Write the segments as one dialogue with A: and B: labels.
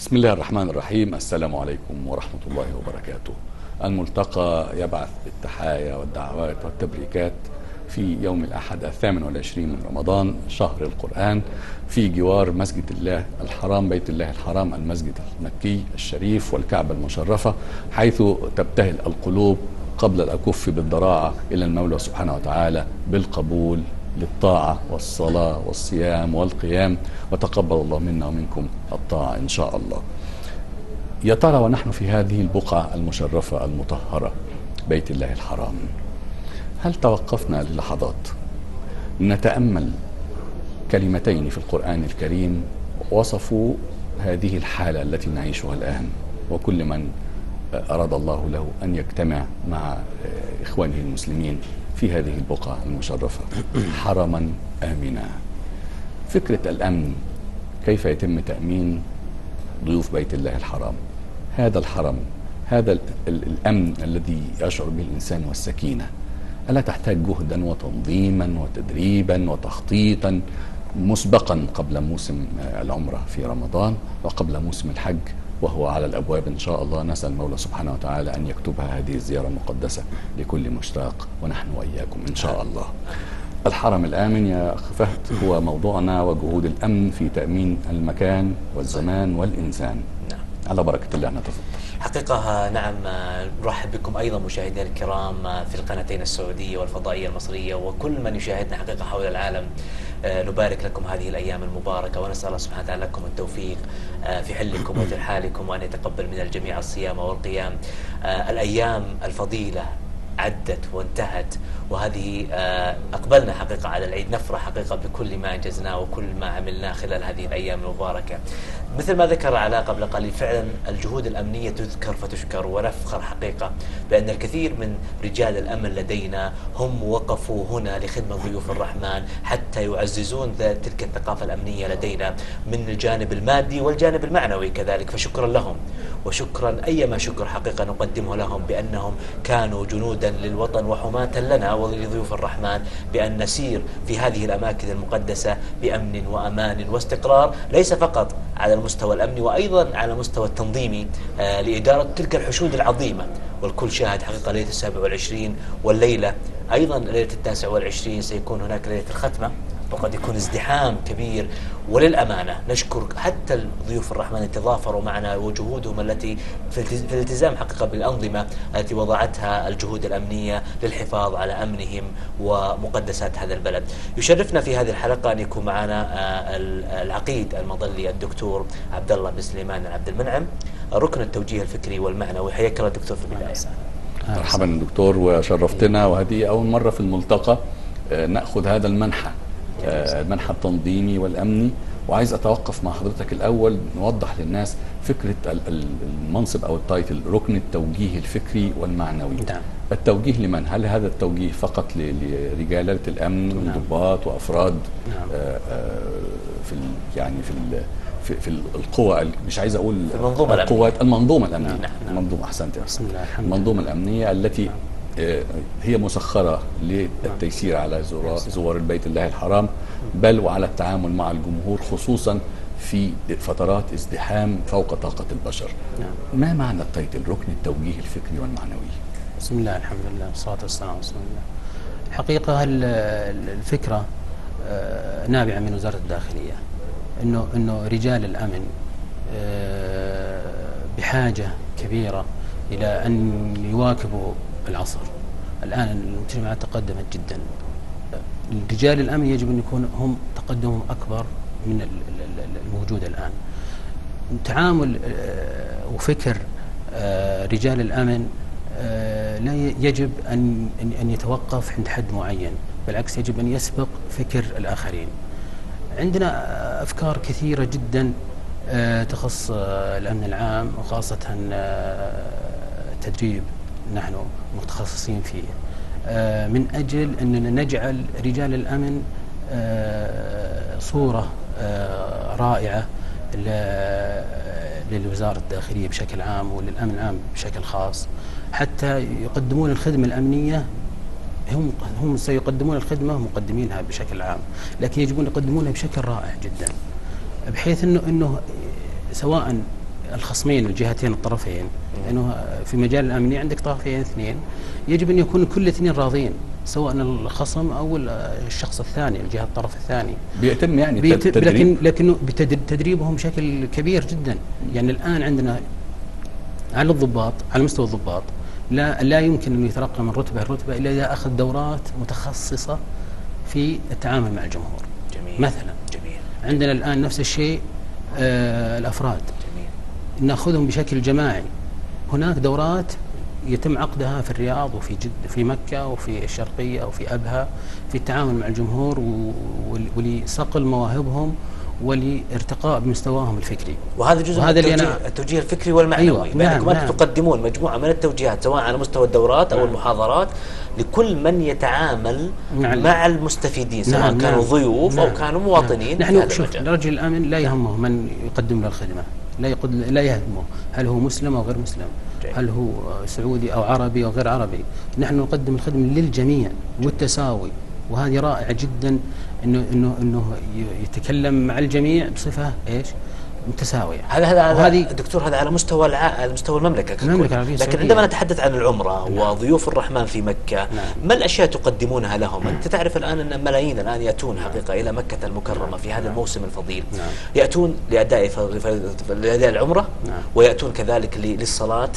A: بسم الله الرحمن الرحيم. السلام عليكم ورحمة الله وبركاته. الملتقى يبعث بالتحايا والدعوات والتبريكات في يوم الأحد 28 من رمضان شهر القرآن في جوار مسجد الله الحرام، بيت الله الحرام، المسجد المكي الشريف والكعبة المشرفة، حيث تبتهل القلوب قبل الأكف بالضراعة إلى المولى سبحانه وتعالى بالقبول للطاعة والصلاة والصيام والقيام، وتقبل الله منا ومنكم الطاعة إن شاء الله. يا ترى ونحن في هذه البقعة المشرفة المطهرة بيت الله الحرام، هل توقفنا للحظات نتأمل كلمتين في القرآن الكريم وصفوا هذه الحالة التي نعيشها الآن، وكل من أراد الله له أن يجتمع مع إخوانه المسلمين في هذه البقعة المشرفة حرما آمنا. فكرة الأمن، كيف يتم تأمين ضيوف بيت الله الحرام؟ هذا الحرم، هذا الأمن الذي يشعر به الإنسان والسكينة، ألا تحتاج جهدا وتنظيما وتدريبا وتخطيطا مسبقا قبل موسم العمرة في رمضان وقبل موسم الحج وهو على الأبواب إن شاء الله؟ نسأل المولى سبحانه وتعالى أن يكتبها هذه الزيارة المقدسة لكل مشتاق، ونحن وإياكم إن شاء الله. الحرم الآمن يا أخ فهد هو موضوعنا، وجهود الأمن في تأمين المكان والزمان والإنسان. على بركة الله نتفضل.
B: حقيقة نعم، نرحب بكم أيضا مشاهدينا الكرام في القناتين السعودية والفضائية المصرية وكل من يشاهدنا حقيقة حول العالم. نبارك لكم هذه الأيام المباركة، ونسأل الله سبحانه وتعالى لكم التوفيق في حلكم وترحالكم، وأن يتقبل من الجميع الصيام والقيام. الأيام الفضيلة عدت وانتهت، وهذه أقبلنا حقيقة على العيد، نفرح حقيقة بكل ما أنجزناه وكل ما عملناه خلال هذه الأيام المباركة. مثل ما ذكر علاء قبل قليل، فعلا الجهود الأمنية تذكر فتشكر، ونفخر حقيقة بأن الكثير من رجال الأمن لدينا هم وقفوا هنا لخدمة ضيوف الرحمن حتى يعززون تلك الثقافة الأمنية لدينا من الجانب المادي والجانب المعنوي كذلك، فشكرا لهم وشكرا أيما شكر حقيقة نقدمه لهم، بأنهم كانوا جنودا للوطن وحماة لنا ولضيوف الرحمن، بأن نسير في هذه الأماكن المقدسة بأمن وأمان واستقرار، ليس فقط على المستوى الأمني وأيضا على المستوى التنظيمي لإدارة تلك الحشود العظيمة. والكل شاهد حقيقة ليلة 27 والليلة أيضا ليلة 29 سيكون هناك ليلة الختمة، وقد يكون ازدحام كبير. وللأمانة نشكر حتى ضيوف الرحمن التي تضافروا معنا وجهودهم التي في الالتزام حقيقة بالأنظمة التي وضعتها الجهود الأمنية للحفاظ على أمنهم ومقدسات هذا البلد. يشرفنا في هذه الحلقة أن يكون معنا العقيد المظلي الدكتور عبد الله بن سليمان عبد المنعم، ركن التوجيه الفكري والمعنوي. حياك الله دكتور في البداية.
A: مرحبا دكتور، وشرفتنا، وهذه أول مرة في الملتقى نأخذ هذا المنحى، المنحى التنظيمي والأمني. وعايز أتوقف مع حضرتك الأول، نوضح للناس فكرة المنصب أو التايتل ركن التوجيه الفكري والمعنوي.
C: نعم.
A: التوجيه لمن؟ هل هذا التوجيه فقط لرجالة الأمن والضباط وأفراد في يعني في القوى، مش عايز أقول القوات، المنظومة الأمنية.
C: نعم.
A: المنظومة، أحسنت يا أستاذ.
C: المنظومة
A: الأمنية التي هي مسخرة للتيسير على زوار البيت الله الحرام، بل وعلى التعامل مع الجمهور خصوصا في فترات ازدحام فوق طاقة البشر. ما معنى التايتل ركن التوجيه الفكري والمعنوي؟
C: بسم الله، الحمد لله، والصلاة والسلام على رسول الله. الحقيقة الفكرة نابعة من وزارة الداخلية، إنه رجال الأمن بحاجة كبيرة إلى أن يواكبوا العصر. الآن المجتمعات تقدمت جدا، رجال الأمن يجب أن يكون هم تقدمهم أكبر من الموجود الآن. تعامل وفكر رجال الأمن لا يجب أن يتوقف عند حد معين، بالعكس يجب أن يسبق فكر الآخرين. عندنا أفكار كثيرة جدا تخص الأمن العام، وخاصة التدريب نحن متخصصين فيه، من أجل أننا نجعل رجال الأمن صورة رائعة للوزارة الداخلية بشكل عام وللأمن العام بشكل خاص، حتى يقدمون الخدمة الأمنية. هم سيقدمون الخدمة مقدمينها بشكل عام، لكن يجب أن يقدمونها بشكل رائع جدا، بحيث أنه سواء الخصمين الجهتين الطرفين، لأنه في مجال الأمني عندك طرفين اثنين، يجب أن يكون كل اثنين راضين، سواء الخصم أو الشخص الثاني، الجهة الطرف الثاني.
A: بيتم يعني تدريب،
C: لكن تدريبهم بشكل كبير جدا. يعني الآن عندنا على الضباط، على مستوى الضباط لا يمكن أن يترقى من رتبة لرتبة إلا إذا أخذ دورات متخصصة في التعامل مع الجمهور.
B: جميل.
C: مثلا
B: جميل.
C: عندنا الآن نفس الشيء الأفراد،
B: جميل.
C: نأخذهم بشكل جماعي. هناك دورات يتم عقدها في الرياض وفي في مكة وفي الشرقية وفي أبها في التعامل مع الجمهور ولصقل مواهبهم ولارتقاء بمستواهم الفكري.
B: وهذا جزء من التوجيه الفكري والمعنوي.
C: أيوة.
B: بأنكم أنتم تقدمون مجموعة من التوجيهات سواء على مستوى الدورات أو المحاضرات لكل من يتعامل مع المستفيدين، سواء كانوا ضيوف أو كانوا مواطنين.
C: نحن شوف، رجل الأمن لا يهمه من يقدم له الخدمة، لا يهمه هل هو مسلم أو غير مسلم، هل هو سعودي أو عربي أو غير عربي. نحن نقدم الخدمة للجميع والتساوي، وهذه رائعة جدا إنه يتكلم مع الجميع بصفة إيش؟ متساوية.
B: هذا دكتور، هذا على مستوى المملكة ككل. لكن عندما نتحدث عن العمرة وضيوف الرحمن في مكة، ما الأشياء تقدمونها لهم؟ أنت تعرف الآن أن ملايين الآن يأتون حقيقة إلى مكة المكرمة في هذا الموسم الفضيل. يأتون لأداء العمرة، ويأتون كذلك للصلاة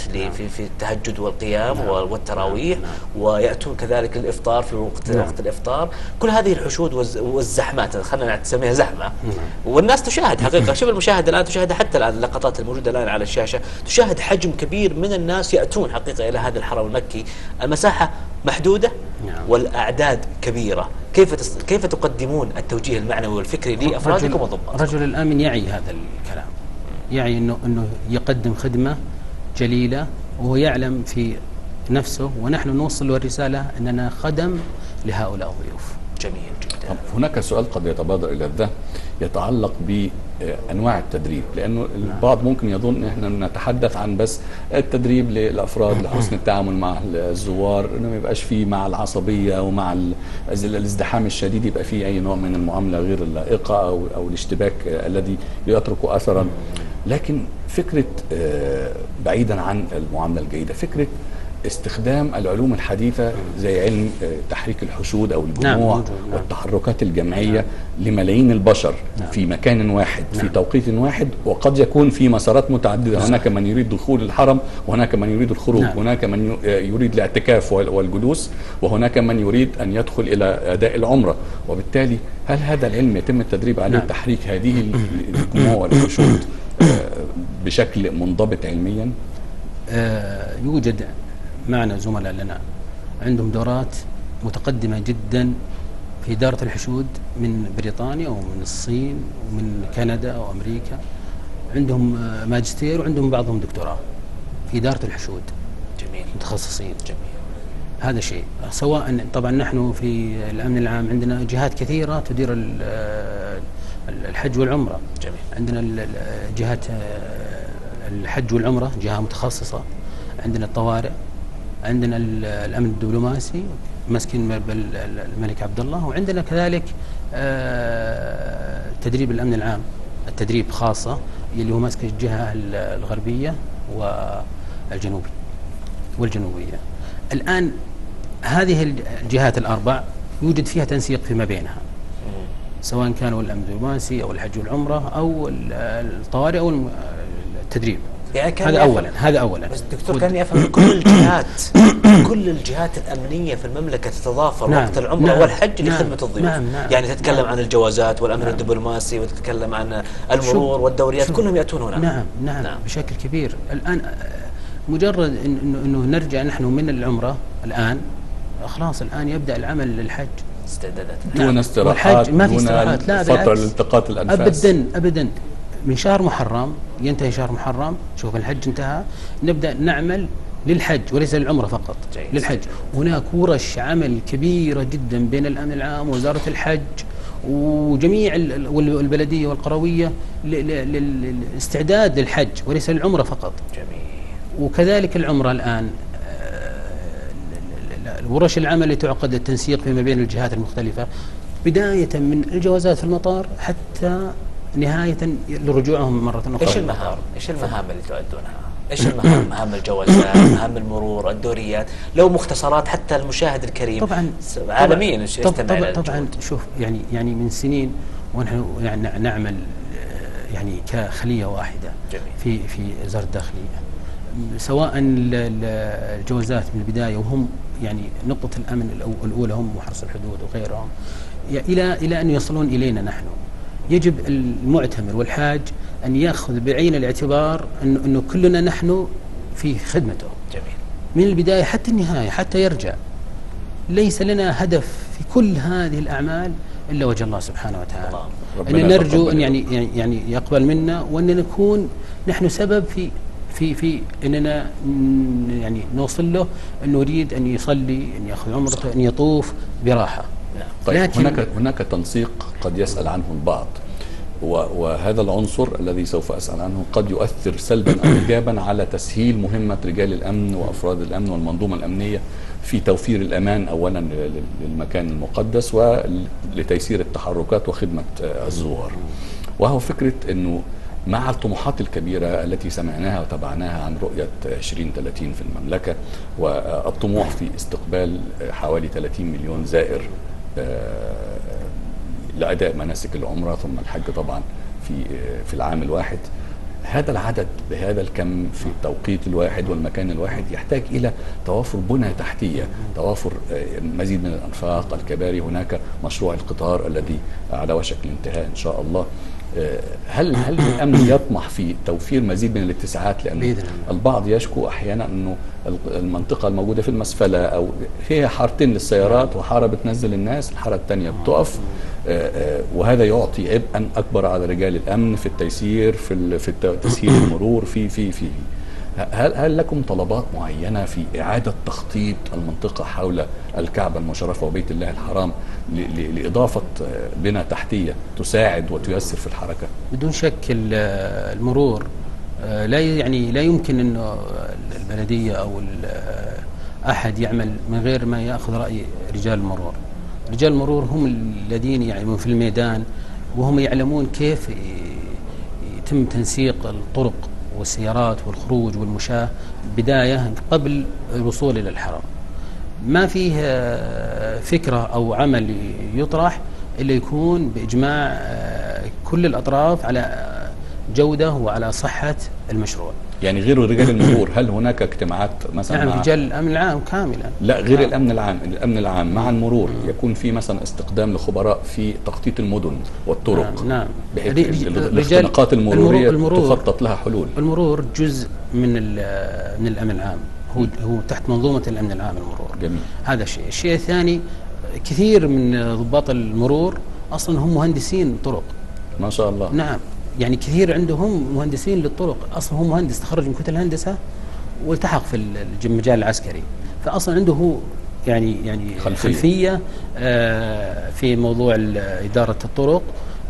B: في التهجد والقيام والتراويح، ويأتون كذلك للإفطار في وقت الإفطار. كل هذه الحشود والزحمات، خلينا نسميها زحمة، والناس تشاهد حقيقة. شوف المشاهد الآن، تشاهد حتى الآن اللقطات الموجودة الآن على الشاشة، تشاهد حجم كبير من الناس يأتون حقيقة إلى هذا الحرم المكي. المساحة محدودة والأعداد كبيرة. كيف تقدمون التوجيه المعنوي والفكري لأفرادكم وضباطكم؟
C: رجل الأمن يعي هذا الكلام، يعي أنه يقدم خدمة جليلة، وهو يعلم في نفسه، ونحن نوصل له الرسالة أننا خدم لهؤلاء الضيوف.
B: جميل جدا.
A: هناك سؤال قد يتبادر إلى الذهن يتعلق بأنواع التدريب، لأنه البعض ممكن يظن إحنا نتحدث عن بس التدريب للأفراد لحسن التعامل مع الزوار، إنه ما يبقاش فيه مع العصبية ومع الازدحام الشديد يبقى فيه أي نوع من المعاملة غير اللائقة أو الاشتباك الذي يترك أثرا. لكن فكرة بعيدا عن المعاملة الجيدة، فكرة استخدام العلوم الحديثة زي علم تحريك الحشود أو الجموع والتحركات الجمعية لملايين البشر في مكان واحد في توقيت واحد، وقد يكون في مسارات متعددة. هناك من يريد دخول الحرم، وهناك من يريد الخروج، هناك من يريد الاعتكاف والجلوس، وهناك من يريد أن يدخل إلى أداء العمرة. وبالتالي هل هذا العلم يتم التدريب عليه تحريك هذه الجموع والحشود بشكل منضبط علميا؟
C: يوجد معنا زملاء لنا عندهم دورات متقدمة جدا في إدارة الحشود من بريطانيا ومن الصين ومن كندا وأمريكا، عندهم ماجستير وعندهم بعضهم دكتوراه في إدارة الحشود.
B: جميل.
C: متخصصين.
B: جميل. هذا
C: شيء. سواء طبعا نحن في الأمن العام عندنا جهات كثيرة تدير الحج والعمرة.
B: جميل.
C: عندنا جهات الحج والعمرة جهة متخصصة، عندنا الطوارئ، عندنا الأمن الدبلوماسي مسكين الملك عبد الله، وعندنا كذلك تدريب الأمن العام، التدريب خاصة اللي هو ماسك الجهة الغربية والجنوبية. الآن هذه الجهات الأربع يوجد فيها تنسيق فيما بينها، سواء كانوا الأمن الدبلوماسي أو الحج والعمرة أو الطوارئ أو التدريب.
B: يعني
C: هذا أولا.
B: بس دكتور كان يفهم كل الجهات الأمنية في المملكة تتضافر وقت العمرة والحج لخدمة الضيوف. يعني تتكلم عن الجوازات والأمن الدبلوماسي، وتتكلم عن المرور والدوريات، كلهم يأتون هنا.
C: نعم بشكل كبير. الآن مجرد إنه نرجع نحن من العمرة الآن، خلاص الآن يبدأ العمل للحج.
B: استعدادات
A: دون استراحات،
C: ما في استراحات، لا
A: فترة لالتقاط الأنفاس
C: أبدا. من شهر محرم ينتهي شهر محرم، شوف الحج انتهى، نبدأ نعمل للحج وليس للعمرة فقط. للحج هناك ورش عمل كبيرة جدا بين الأمن العام ووزارة الحج وجميع البلدية والقروية للاستعداد للحج وليس للعمرة فقط.
B: جميل.
C: وكذلك العمرة الآن ورش العمل اللي تعقد التنسيق فيما بين الجهات المختلفة، بداية من الجوازات في المطار حتى نهاية لرجوعهم مرة أخرى.
B: ايش المهام؟ ايش المهام اللي تؤدونها؟ ايش المهام؟ مهام الجوازات، مهام المرور، الدوريات، لو مختصرات حتى المشاهد الكريم
C: طبعا
B: عالميا يستمع إلى
C: طبعا
B: الجهود.
C: شوف يعني من سنين ونحن يعني نعمل يعني كخلية واحدة.
B: جميل.
C: في وزارة الداخلية، سواء الجوازات من البداية، وهم يعني نقطة الأمن الأولى هم وحرس الحدود وغيرهم، إلى أن يصلون إلينا نحن. يجب المعتمر والحاج أن يأخذ بعين الاعتبار أنه كلنا نحن في خدمته.
B: جميل.
C: من البداية حتى النهاية، حتى يرجع. ليس لنا هدف في كل هذه الأعمال إلا وجه الله سبحانه وتعالى. أن نرجو أن يعني يقبل منا، وأن نكون نحن سبب في أننا يعني نوصل له أن نريد أن يصلي، أن يأخذ عمرته، أن يطوف براحة.
A: طيب هناك تنسيق قد يسأل عنه البعض، وهذا العنصر الذي سوف أسأل عنه قد يؤثر سلبا أو إيجابا على تسهيل مهمة رجال الأمن وأفراد الأمن والمنظومة الأمنية في توفير الأمان أولا للمكان المقدس ولتيسير التحركات وخدمة الزوار. وهو فكرة أنه مع الطموحات الكبيرة التي سمعناها وتابعناها عن رؤية 2030 في المملكة، والطموح في استقبال حوالي 30 مليون زائر لأداء مناسك العمرة ثم الحج طبعا في العام الواحد، هذا العدد بهذا الكم في التوقيت الواحد والمكان الواحد يحتاج إلى توافر بنى تحتية، توافر مزيد من الأنفاق، الكباري. هناك مشروع القطار الذي على وشك الانتهاء إن شاء الله. هل الأمن يطمح في توفير مزيد من الاتساعات؟ لأن البعض يشكو أحيانا أنه المنطقة الموجودة في المسفلة أو فيها حارتين للسيارات، وحارة بتنزل الناس، الحارة الثانية بتقف، وهذا يعطي عبئا أكبر على رجال الأمن في التيسير، في تسهيل المرور في هل لكم طلبات معينة في إعادة تخطيط المنطقة حول الكعبة المشرفة وبيت الله الحرام لإضافة بنى تحتية تساعد وتيسر في الحركة؟
C: بدون شك المرور لا يمكن أنه البلدية أو أحد يعمل من غير ما يأخذ رأي رجال المرور. رجال المرور هم الذين يعلمون في الميدان، وهم يعلمون كيف يتم تنسيق الطرق والسيارات والخروج والمشاة بداية قبل الوصول إلى الحرم. ما فيه فكرة أو عمل يطرح إلا يكون بإجماع كل الأطراف على جودة وعلى صحة المشروع.
A: يعني غير رجال المرور، هل هناك اجتماعات مثلا
C: نعم، رجال الأمن العام كاملا؟
A: لا، غير الأمن العام مع المرور يكون في مثلا استخدام لخبراء في تخطيط المدن والطرق.
C: نعم.
A: بحيث الاختناقات المرورية تخطط لها حلول.
C: المرور جزء من الأمن العام، هو تحت منظومة الأمن العام المرور.
A: جميل.
C: هذا شيء. الشيء الثاني، كثير من ضباط المرور أصلا هم مهندسين طرق.
A: ما شاء الله.
C: نعم، يعني كثير عندهم مهندسين للطرق، أصلا هو مهندس تخرج من كتل الهندسة والتحق في المجال العسكري، فأصلا عنده هو يعني خلفية في موضوع إدارة الطرق.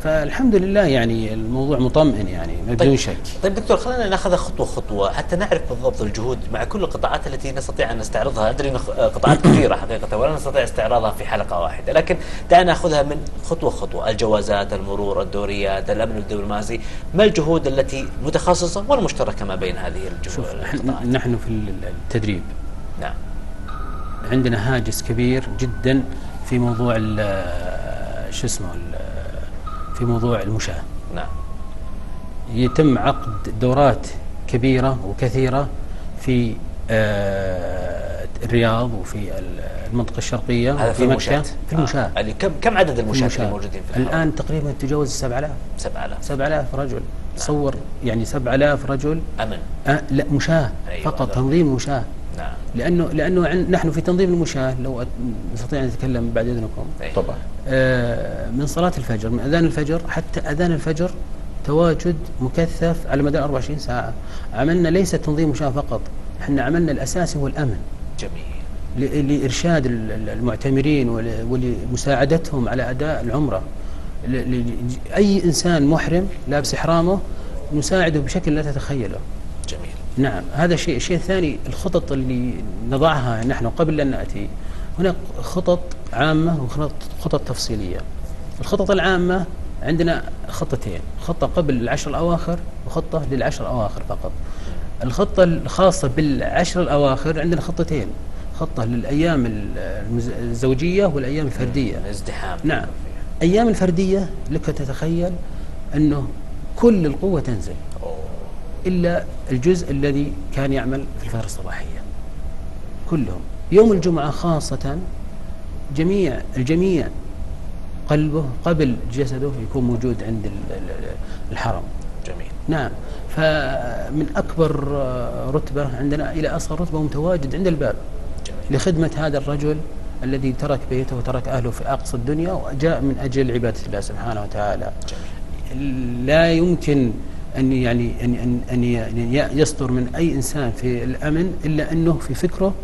C: فالحمد لله يعني الموضوع مطمئن يعني بدون شك.
B: طيب دكتور، خلينا ناخذها خطوة خطوة حتى نعرف بالضبط الجهود مع كل القطاعات التي نستطيع أن نستعرضها. أدري أن قطاعات كثيرة حقيقة ولا نستطيع استعراضها في حلقة واحدة، لكن دعنا ناخذها من خطوة خطوة. الجوازات، المرور، الدوريات، الأمن الدبلوماسي، ما الجهود التي متخصصة والمشتركة ما بين هذه القطاعات؟
C: نحن في التدريب
B: نعم
C: عندنا هاجس كبير جدا في موضوع في موضوع المشاة.
B: نعم.
C: يتم عقد دورات كبيرة وكثيرة في الرياض وفي المنطقة الشرقية وفي مكة في المشاة.
B: يعني كم عدد المشاة اللي موجودين في الحرم؟
C: الآن تقريبا تجاوز 7000. 7000 رجل. نعم. تصور يعني 7000 رجل
B: أمن.
C: لا، مشاة. أيوة، فقط تنظيم مشاة.
B: نعم.
C: لأنه نحن في تنظيم المشاة، لو نستطيع أن نتكلم بعد إذنكم.
A: طبعا.
C: من صلاة الفجر، من أذان الفجر حتى أذان الفجر تواجد مكثف على مدار 24 ساعة. عملنا ليس تنظيم مشاة فقط، احنا عملنا الأساسي هو الأمن.
B: جميل.
C: لإرشاد المعتمرين ولمساعدتهم على أداء العمرة. أي إنسان محرم لابس إحرامه نساعده بشكل لا تتخيله.
B: جميل.
C: نعم، هذا الشيء. الشيء الثاني، الخطط اللي نضعها نحن قبل أن نأتي، هناك خطط عامة وخطط تفصيلية. الخطط العامة عندنا خطتين، خطة قبل العشر الأواخر وخطة للعشر الأواخر فقط. الخطة الخاصة بالعشر الأواخر عندنا خطتين، خطة للأيام الزوجية والأيام الفردية.
B: الازدحام.
C: نعم. أيام الفردية لك تتخيل أنه كل القوة تنزل إلا الجزء الذي كان يعمل في الفترة الصباحية كلهم. يوم الجمعة خاصة الجميع قلبه قبل جسده يكون موجود عند الحرم.
B: جميل.
C: نعم. فمن أكبر رتبة عندنا إلى أصغر رتبة متواجد عند الباب. جميل. لخدمة هذا الرجل الذي ترك بيته وترك أهله في أقصى الدنيا وجاء من أجل عبادة الله سبحانه وتعالى. جميل. لا يمكن أن أن يصدر من أي إنسان في الأمن إلا أنه في فكره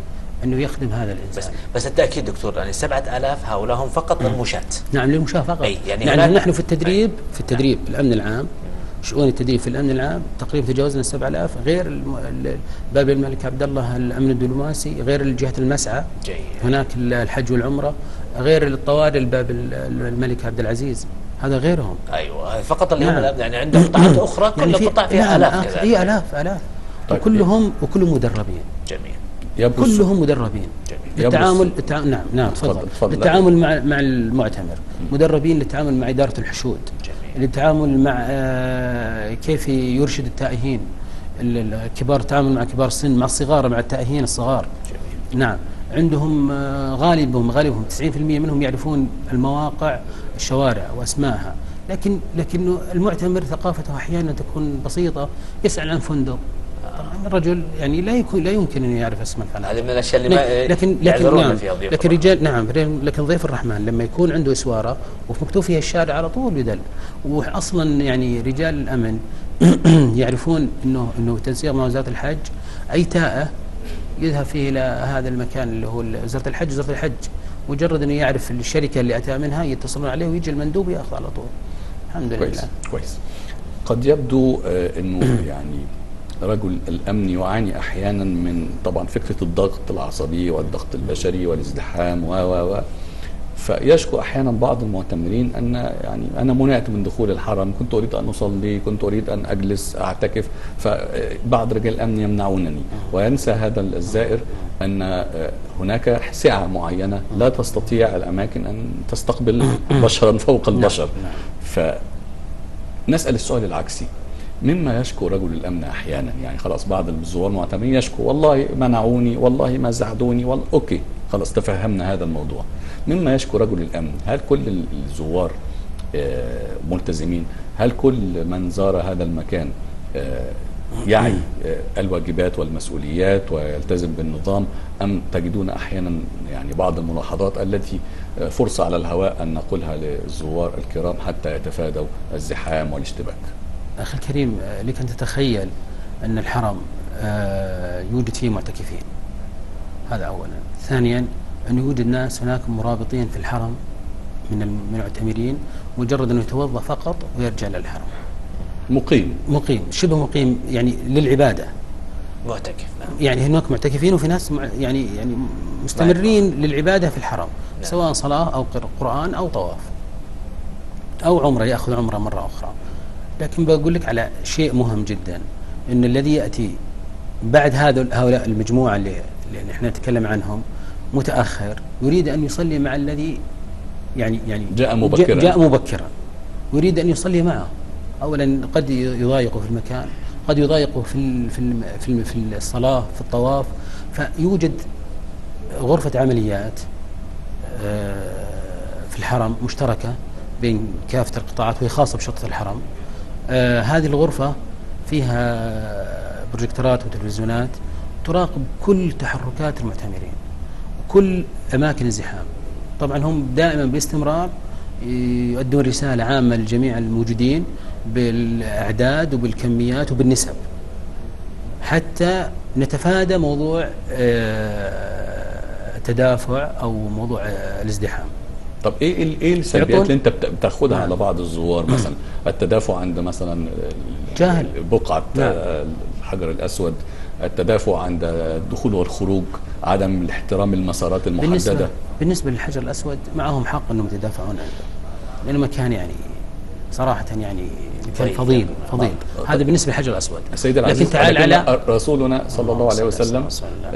C: أنه يخدم هذا الإنسان.
B: بس التأكيد دكتور، يعني 7000 هؤلاء هم فقط للمشاة.
C: نعم للمشاة فقط. يعني نحن في التدريب الأمن العام، شؤون التدريب في الأمن العام تقريبا تجاوزنا 7000، غير باب الملك عبد الله الأمن الدبلوماسي، غير الجهة المسعى. جيد. هناك الحج والعمرة، غير الطوارئ الباب الملك عبد العزيز، هذا غيرهم.
B: ايوه هذا فقط اللي هم يعني عندهم قطاعات اخرى كل يعني قطاع فيها الاف.
C: اي الاف. طيب. وكلهم مدربين.
B: جميل.
C: كلهم مدربين. جميل. نعم تفضل. للتعامل مع المعتمر، مدربين للتعامل مع إدارة الحشود. جميل. للتعامل مع كيف يرشد التائهين الكبار، التعامل مع كبار السن، مع الصغار، مع التائهين الصغار. جميل. نعم. عندهم غالبهم 90% منهم يعرفون المواقع، الشوارع واسمائها، لكن المعتمر ثقافته احيانا تكون بسيطه، يسأل عن فندق. طبعا الرجل يعني لا يمكن ان يعرف اسم الفنادق.
B: هذه من الاشياء اللي ما
C: يعذرون فيها ضيوف. لكن ضيف الرحمن لما يكون عنده اسواره ومكتوب فيها الشارع على طول يدل. واصلا يعني رجال الامن يعرفون انه تنسيق مع وزاره الحج، اي تائه يذهب فيه إلى هذا المكان اللي هو وزارة الحج، مجرد أنه يعرف الشركة اللي أتى منها يتصلون عليه ويجي المندوب يأخذ على طول. الحمد لله.
A: كويس. قد يبدو أنه يعني رجل الأمن يعاني أحيانا من طبعا فكرة الضغط العصبي والضغط البشري والازدحام فيشكو أحيانا بعض المعتمرين أن يعني أنا منعت من دخول الحرم، كنت أريد أن أصلي، كنت أريد أن أجلس أعتكف، فبعض رجال الأمن يمنعونني، وينسى هذا الزائر أن هناك سعة معينة لا تستطيع الأماكن أن تستقبل بشرا فوق البشر. فنسأل السؤال العكسي، مما يشكو رجل الأمن أحيانا، يعني خلاص بعض الزوار المعتمرين يشكو والله منعوني، والله ما زعدوني، والله أوكي خلاص تفهمنا هذا الموضوع. مما يشكو رجل الأمن، هل كل الزوار ملتزمين؟ هل كل من زار هذا المكان يعي الواجبات والمسؤوليات ويلتزم بالنظام، أم تجدون أحيانا يعني بعض الملاحظات التي فرصة على الهواء أن نقولها للزوار الكرام حتى يتفادوا الزحام والاشتباك؟
C: أخي الكريم، لك أن تتخيل أن الحرم يوجد فيه معتكفين، هذا أولا. ثانيا أن يوجد ناس هناك مرابطين في الحرم من المعتمرين، مجرد أنه يتوضأ فقط ويرجع للحرم. مقيم شبه مقيم يعني للعبادة،
B: معتكف.
C: يعني هناك معتكفين وفي ناس يعني مستمرين للعبادة في الحرم. سواء صلاة أو قرآن أو طواف أو عمرة، يأخذ عمرة مرة أخرى. لكن بقول لك على شيء مهم جدا، أن الذي يأتي بعد هؤلاء المجموعة اللي احنا نتكلم عنهم متأخر، يريد أن يصلي مع الذي يعني
A: جاء
C: مبكرا، يريد أن يصلي معه. أولا قد يضايقه في المكان، قد يضايقه في الصلاة، في الطواف. فيوجد غرفة عمليات في الحرم مشتركة بين كافة القطاعات، وهي خاصة بشرطة الحرم. هذه الغرفة فيها بروجيكتورات وتلفزيونات تراقب كل تحركات المعتمرين وكل أماكن الزحام. طبعا هم دائما باستمرار يؤدون رسالة عامة لجميع الموجودين بالأعداد وبالكميات وبالنسب، حتى نتفادى موضوع التدافع أو موضوع الازدحام.
A: طب ايه السلبيات اللي انت بتاخدها على بعض الزوار؟ مثلا التدافع عند مثلا
C: جاهل
A: بقعة الحجر الأسود، التدافع عند الدخول والخروج، عدم الاحترام المسارات المحددة.
C: بالنسبة للحجر الأسود معهم حق أنهم يتدافعون عنده، لأنه مكان يعني صراحة يعني مكان
B: طيب.
C: فضيل هذا بالنسبة للحجر الأسود.
A: سيد العزيز،
C: لكن تعال على
A: رسولنا صلى الله عليه وسلم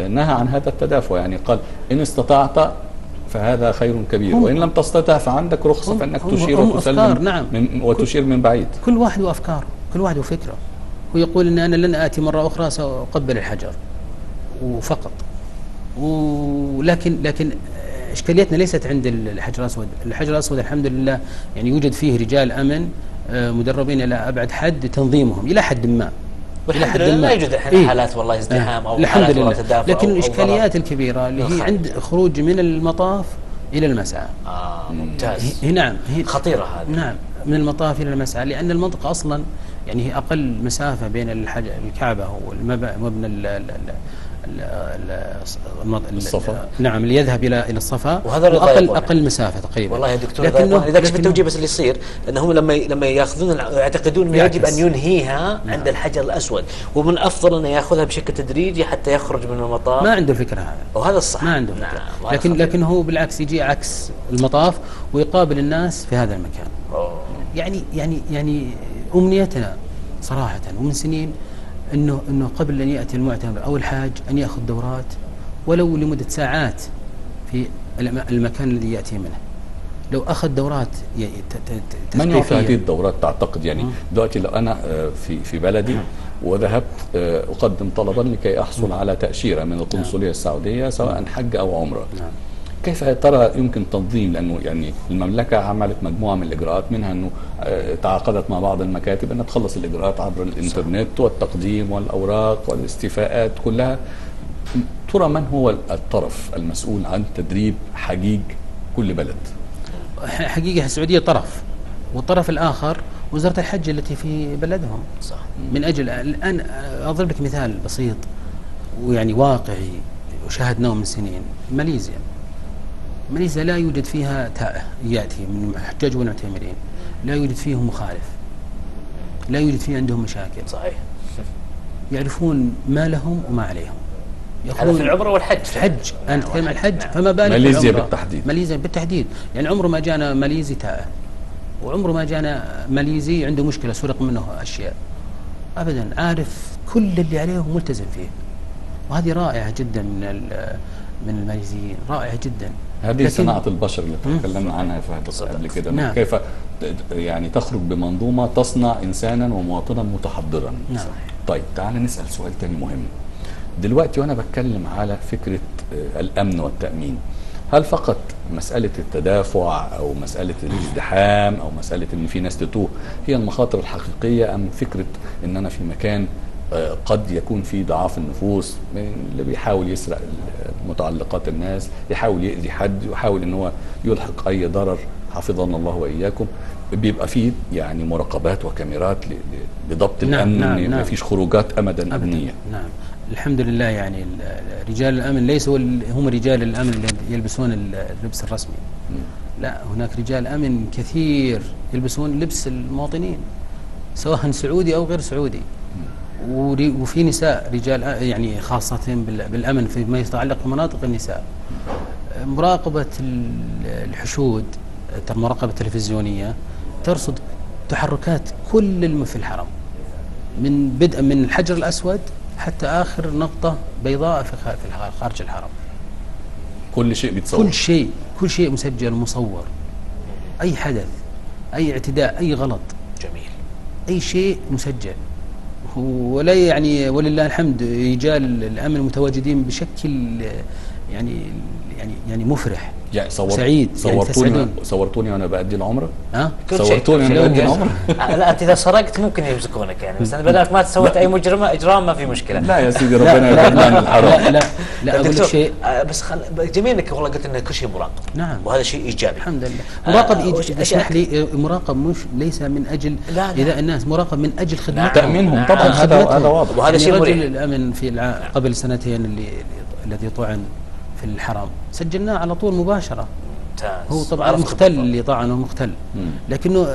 A: نهى عن هذا التدافع، يعني قال إن استطعت فهذا خير كبير، وإن لم تستطع فعندك رخصة فإنك تشير وتسلم
C: نعم.
A: وتشير من بعيد.
C: كل واحد وأفكاره، كل واحد وفكره. هو يقول إن أنا لن آتي مرة أخرى سأقبل الحجر وفقط. لكن إشكاليتنا ليست عند الحجر الأسود. الحجر الأسود الحمد لله يعني يوجد فيه رجال أمن مدربين إلى أبعد حد تنظيمهم إلى حد ما.
B: والحمد لله لا يوجد حالات والله ازدحام أو حالات والله تدافع.
C: لكن الإشكاليات الكبيرة اللي هي عند خروج من المطاف إلى المسعى.
B: ممتاز.
C: نعم،
B: خطيرة هذه.
C: نعم، من المطاف إلى المسعى، لأن المنطقة أصلا يعني هي أقل مسافة بين الكعبة ومبنى
A: الصفا.
C: نعم، اللي يذهب إلى الصفا،
B: وهذا
C: أقل مسافة تقريبا.
B: والله يا دكتور لذلك في التوجيه بس اللي يصير أنهم لما يأخذون يعتقدون أنه يجب أن ينهيها عند الحجر الأسود، ومن أفضل أنه يأخذها بشكل تدريجي حتى يخرج من المطاف.
C: ما عنده الفكرة هذا،
B: وهذا الصح.
C: ما عنده فكرة. لكن هو بالعكس يجي عكس المطاف ويقابل الناس في هذا المكان. يعني أمنيتنا صراحة ومن سنين انه قبل ان ياتي المعتمر او الحاج ان ياخذ دورات ولو لمده ساعات في المكان الذي ياتي منه. لو اخذ دورات
A: من يعطي هذه الدورات تعتقد؟ يعني دلوقتي لو انا في بلدي وذهبت اقدم طلبا لكي احصل على تاشيره من القنصليه السعوديه سواء حج او عمره، كيف ترى يمكن تنظيم؟ لانه يعني المملكه عملت مجموعه من الاجراءات، منها انه تعاقدت مع بعض المكاتب انها تخلص الاجراءات عبر الانترنت والتقديم والاوراق والاستيفاءات كلها. ترى من هو الطرف المسؤول عن تدريب حجيج كل بلد؟
C: حقيقه السعوديه طرف، والطرف الاخر وزاره الحج التي في بلدهم.
B: صح.
C: من اجل الان اضرب لك مثال بسيط ويعني واقعي وشاهدناه من سنين. ماليزيا لا يوجد فيها تائه يأتي من حجاج والمعتمرين، لا يوجد فيهم مخالف، لا يوجد فيه عندهم مشاكل.
B: صحيح.
C: يعرفون ما لهم وما عليهم.
B: هذا في العمرة والحج.
C: الحج، أنا أتكلم عن الحج، فما بالك
A: ماليزيا بالتحديد.
C: ماليزيا بالتحديد، يعني عمره ما جانا ماليزي تائه، وعمره ما جانا ماليزي عنده مشكلة سرق منه أشياء أبدا. عارف كل اللي عليه وملتزم فيه، وهذه رائعة جدا من الماليزيين، رائعة جدا.
A: هذه صناعة البشر اللي تكلمنا عنها في قبل كده.
C: نعم.
A: كيف يعني تخرج بمنظومة تصنع إنسانا ومواطنا متحضرا.
C: نعم.
A: طيب تعال نسأل سؤال تاني مهم دلوقتي، وأنا بتكلم على فكرة الأمن والتأمين. هل فقط مسألة التدافع أو مسألة الازدحام أو مسألة إن في ناس تتوه هي المخاطر الحقيقية، أم فكرة إن أنا في مكان قد يكون في ضعاف النفوس اللي بيحاول يسرق متعلقات الناس، يحاول يأذي حد، يحاول ان هو يلحق اي ضرر، حفظنا الله واياكم، بيبقى فيه يعني مراقبات وكاميرات لضبط الامن. ما فيش خروجات ابدا امنيه.
C: نعم الحمد لله. يعني رجال الامن ليسوا هم رجال الامن اللي يلبسون اللبس الرسمي. لا، هناك رجال امن كثير يلبسون لبس المواطنين سواء سعودي او غير سعودي. وفي نساء رجال يعني خاصة بالأمن فيما يتعلق بمناطق النساء. مراقبة الحشود، المراقبة التلفزيونية ترصد تحركات كل في الحرم، من بدء من الحجر الأسود حتى آخر نقطة بيضاء في خارج الحرم.
A: كل شيء بيتصور،
C: كل شيء مسجل ومصور. أي حدث، أي اعتداء، أي غلط،
B: جميل،
C: أي شيء مسجل. ولا يعني ولله الحمد رجال الامن متواجدين بشكل يعني مفرح،
A: يعني
C: سعيد.
A: صورتوني وانا بأدي العمره.
B: صورتوني
A: وانا بأدي العمره.
B: لا انت اذا سرقت ممكن يمسكونك يعني، بس انا بدل ما سويت اي اجرام ما في مشكله.
A: لا يا سيدي ربنا يبعدنا عن الحرام.
C: لا اقول لك شيء
B: بس جميل انك والله قلت ان كل شيء مراقب.
C: نعم،
B: وهذا شيء ايجابي
C: الحمد لله. مراقب اسمح لي، مراقب مش ليس من اجل اذا الناس، مراقب من اجل خدمتهم،
A: تأمينهم طبعا. هذا واضح.
C: وهذا شيء مريح. رجل الامن في قبل سنتين الذي طعن في الحرم سجلناه على طول مباشرة. هو طبعا مختل، اللي طعنه مختل، لكنه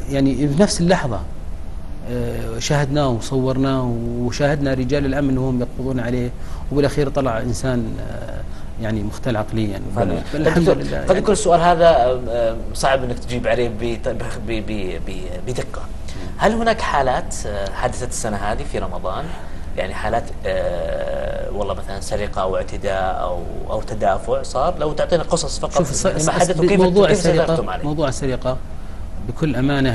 C: يعني في نفس اللحظة شاهدناه وصورناه، وشاهدنا رجال الأمن وهم يقبضون عليه، وبالأخير طلع إنسان يعني مختل عقليا.
B: الحمد لله. قد يكون السؤال هذا صعب انك تجيب عليه بدقة. هل هناك حالات حدثت السنة هذه في رمضان، يعني حالات والله مثلا سرقة أو اعتداء أو تدافع صار؟ لو تعطينا قصص فقط
C: يعني
B: ما حدث وكيف
C: موضوع السرقة بكل أمانة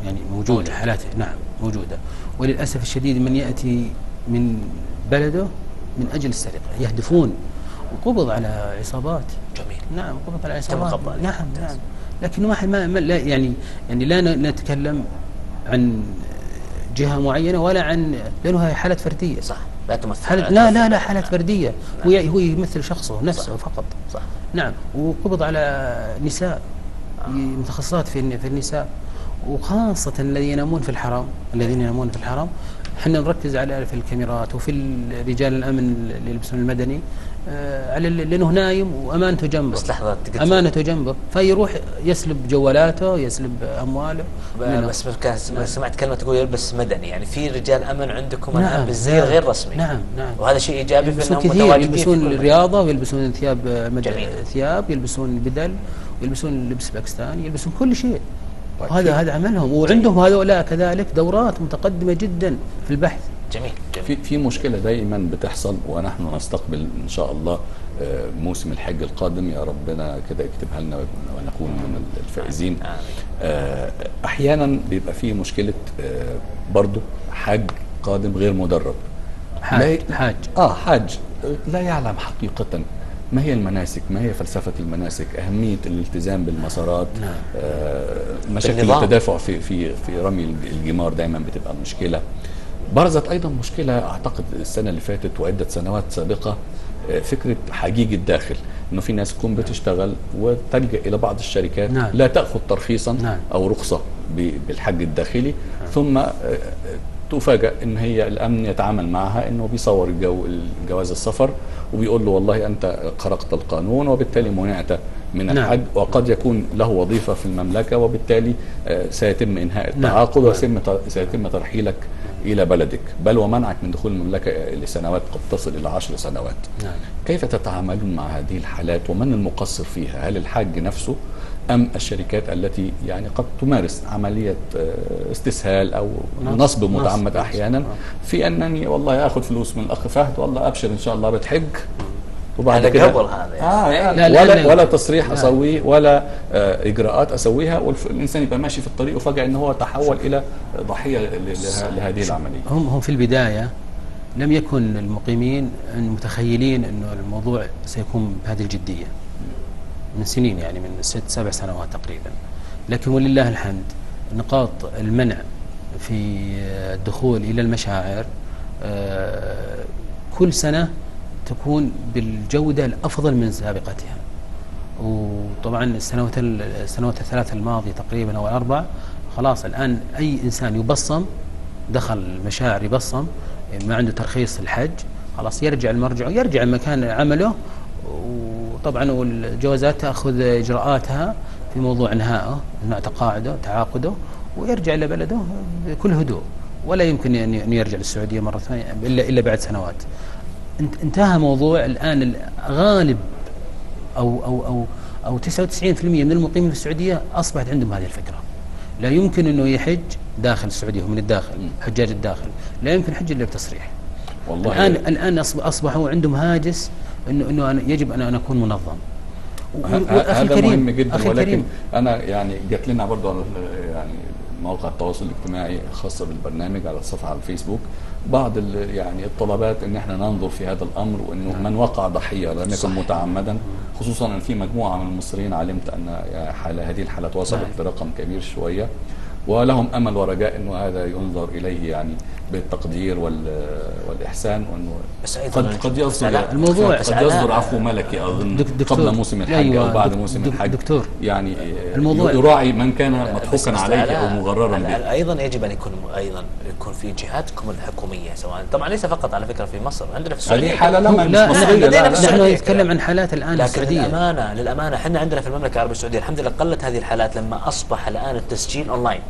C: يعني موجودة حالات، نعم موجودة، وللأسف الشديد من يأتي من بلده من أجل السرقة يهدفون، وقبض على عصابات.
B: جميل.
C: نعم قبض على عصابات. نعم. لكن واحد ما لا يعني لا نتكلم عن جهة معينة ولا عن، لأنه هي حالة فردية.
B: صح. لا تمثل.
C: لا حالة فردية. هو يمثل شخصه نفسه. صح. فقط.
B: صح.
C: نعم. وقبض على نساء متخصصات في النساء، وخاصة الذين ينامون في الحرم. احنا نركز على في الكاميرات وفي رجال الأمن اللي يلبسون المدني على لأنه نايم وأمانته جنبه.
B: بس لحظة،
C: أمانته جنبه، فيروح يسلب جوالاته، يسلب أمواله.
B: بس سمعت كلمة تقول يلبس مدني، يعني في رجال أمن عندكم
C: نعم.
B: بالزي غير رسمي.
C: نعم.
B: وهذا شيء إيجابي في أنهم
C: متواجدين، يلبسون الرياضة ويلبسون ثياب، يلبسون بدل، ويلبسون لبس باكستاني، يلبسون كل شيء. هذا عملهم، وعندهم هؤلاء كذلك دورات متقدمة جدا في البحث.
B: جميل.
A: في مشكلة دائما بتحصل، ونحن نستقبل إن شاء الله موسم الحج القادم، يا ربنا كده يكتبها لنا ونكون من الفائزين. أحيانا بيبقى في مشكلة برضو حاج قادم غير مدرب.
C: حاج
A: لا يعلم حقيقة ما هي المناسك، ما هي فلسفة المناسك، أهمية الالتزام بالمسارات. مشاكل التدافع في رمي الجمار دائما بتبقى مشكلة. برزت أيضا مشكلة أعتقد السنة اللي فاتت وعدة سنوات سابقة، فكرة حجيج الداخل، إنه في ناس تكون بتشتغل وتلجأ إلى بعض الشركات لا تأخذ ترخيصا أو رخصة بالحج الداخلي، ثم تفاجأ إن هي الأمن يتعامل معها إنه بيصور جواز السفر وبيقول له والله أنت خرقت القانون وبالتالي منعت من الحج، وقد يكون له وظيفة في المملكة وبالتالي سيتم إنهاء التعاقد وسيتم ترحيلك إلى بلدك، بل ومنعك من دخول المملكة لسنوات قد تصل إلى 10 سنوات. كيف تتعاملون مع هذه الحالات ومن المقصر فيها؟ هل الحاج نفسه أم الشركات التي يعني قد تمارس عملية استسهال أو نصب متعمد أحيانا في أنني والله أخذ فلوس من الأخ فهد والله أبشر إن شاء الله بتحج، وبعد كده
B: قبل هذا
A: ولا تصريح أسويه ولا إجراءات أسويها، والإنسان يبقى ماشي في الطريق وفجأة إن هو تحول إلى ضحية لهذه العملية.
C: هم في البداية لم يكن المقيمين متخيلين أنه الموضوع سيكون بهذه الجدية من سنين، يعني من 6-7 سنوات تقريبا، لكن ولله الحمد نقاط المنع في الدخول إلى المشاعر كل سنة تكون بالجودة الأفضل من سابقتها. وطبعا السنوات الثلاث الماضية تقريبا أو 4 خلاص الآن أي إنسان يبصم دخل المشاعر يبصم ما عنده ترخيص الحج خلاص يرجع المرجع يرجع مكان عمله، وطبعا والجوازات تأخذ إجراءاتها في موضوع إنهائه تقاعده تعاقده ويرجع إلى بلده بكل هدوء، ولا يمكن أن يرجع للسعودية مرة ثانية إلا بعد سنوات. انتهى موضوع الآن غالب أو 99% من المقيمين في السعودية أصبحت عندهم هذه الفكرة، لا يمكن أنه يحج داخل السعودية ومن الداخل حجاج الداخل لا يمكن حج إلا بتصريح. والله الآن أصبحوا عندهم هاجس إنه يجب أن أكون منظم.
A: هذا مهم جدا، ولكن أنا يعني جات لنا برضو على يعني مواقع التواصل الاجتماعي الخاصة بالبرنامج على الصفحة على الفيسبوك بعض يعني الطلبات ان احنا ننظر في هذا الامر، وانه من وقع ضحية لم يكن متعمدا، خصوصا ان في مجموعة من المصريين علمت ان هذه الحالات وصلت لرقم كبير شوية، ولهم امل ورجاء انه هذا ينظر اليه يعني بالتقدير والاحسان، وانه قد يصدر عفو ملكي اظن قبل موسم الحج او بعد موسم الحج،
C: دكتور
A: يعني الموضوع يراعي من كان مضحوكا عليه او مغررا به.
B: ايضا يجب ان يكون في جهاتكم الحكوميه، سواء طبعا ليس فقط على فكره في مصر، عندنا في السعوديه
A: هذه حاله لا مصريه،
C: نحن نتكلم عن حالات الان
B: لكن
C: السعوديه.
B: للامانه احنا عندنا في المملكه العربيه السعوديه الحمد لله قلت هذه الحالات لما اصبح الان التسجيل اونلاين.